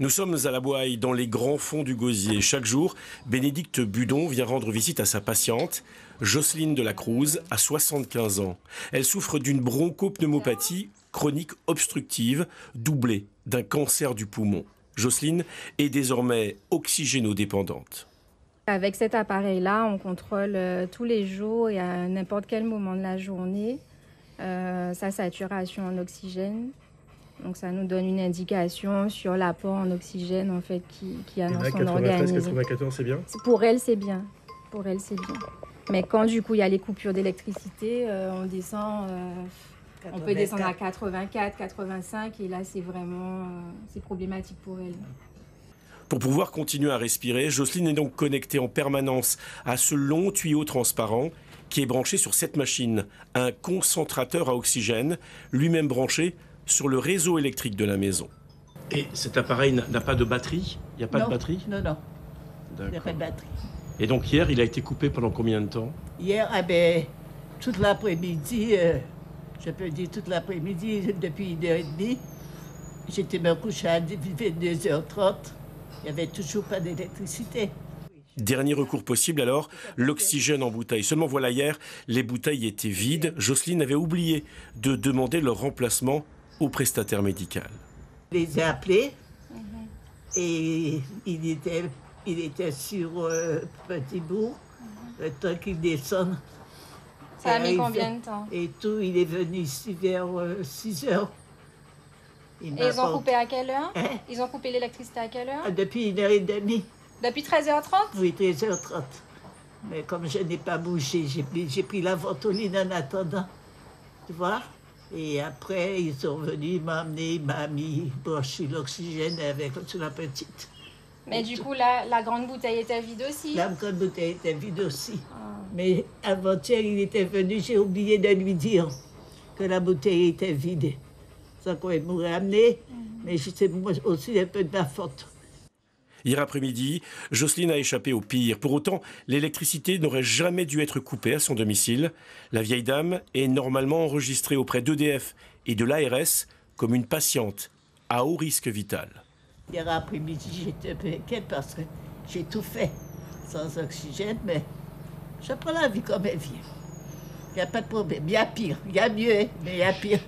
Nous sommes à la Boaille, dans les grands fonds du Gosier. Chaque jour, Bénédicte Budon vient rendre visite à sa patiente, Jocelyne de la Cruz, à 75 ans. Elle souffre d'une bronchopneumopathie chronique obstructive, doublée d'un cancer du poumon. Jocelyne est désormais oxygénodépendante. Avec cet appareil-là, on contrôle tous les jours et à n'importe quel moment de la journée sa saturation en oxygène. Donc ça nous donne une indication sur l'apport en oxygène en fait qui a dans son organisme. 93, 94, c'est bien. Pour elle, c'est bien. Pour elle, c'est bien. Mais quand du coup il y a les coupures d'électricité, on descend. On peut descendre à 84, 85 et là c'est vraiment c'est problématique pour elle. Pour pouvoir continuer à respirer, Jocelyne est donc connectée en permanence à ce long tuyau transparent qui est branché sur cette machine, un concentrateur à oxygène, lui-même branché sur le réseau électrique de la maison. Et cet appareil n'a pas de batterie? Il n'y a pas de batterie? Non, non. Il n'y a pas de batterie. Et donc hier, il a été coupé pendant combien de temps? Hier, toute l'après-midi, je peux dire toute l'après-midi, depuis 1h30, j'étais me coucher à 22h30. Il n'y avait toujours pas d'électricité. Dernier recours possible alors, l'oxygène en bouteille. Seulement voilà, hier, les bouteilles étaient vides. Jocelyne avait oublié de demander leur remplacement au prestataire médical. Je les ai appelés et il était sur Petit-Bourg, le temps qu'il descende. Ça a mis combien de temps? Et tout, il est venu ici vers 6 heures. Et ils ont coupé à quelle heure? Ils ont coupé l'électricité à quelle heure? Depuis 1h30. Depuis 13h30? Oui, 13h30. Mais comme je n'ai pas bougé, j'ai pris la ventoline en attendant. Tu vois? Et après, ils sont venus, ils m'ont amené, ils m'ont mis branché l'oxygène avec la petite. Mais du coup, la grande bouteille était vide aussi? La grande bouteille était vide aussi. Mais avant-hier, il était venu, j'ai oublié de lui dire que la bouteille était vide. Ça qu'on m'aurait amené, mais c'est aussi un peu de ma faute. Hier après-midi, Jocelyne a échappé au pire. Pour autant, l'électricité n'aurait jamais dû être coupée à son domicile. La vieille dame est normalement enregistrée auprès d'EDF et de l'ARS comme une patiente à haut risque vital. Hier après-midi, j'étais un peu inquiète parce que j'ai tout fait sans oxygène, mais je prends la vie comme elle vient. Il n'y a pas de problème. Il y a pire. Il y a mieux, mais il y a pire.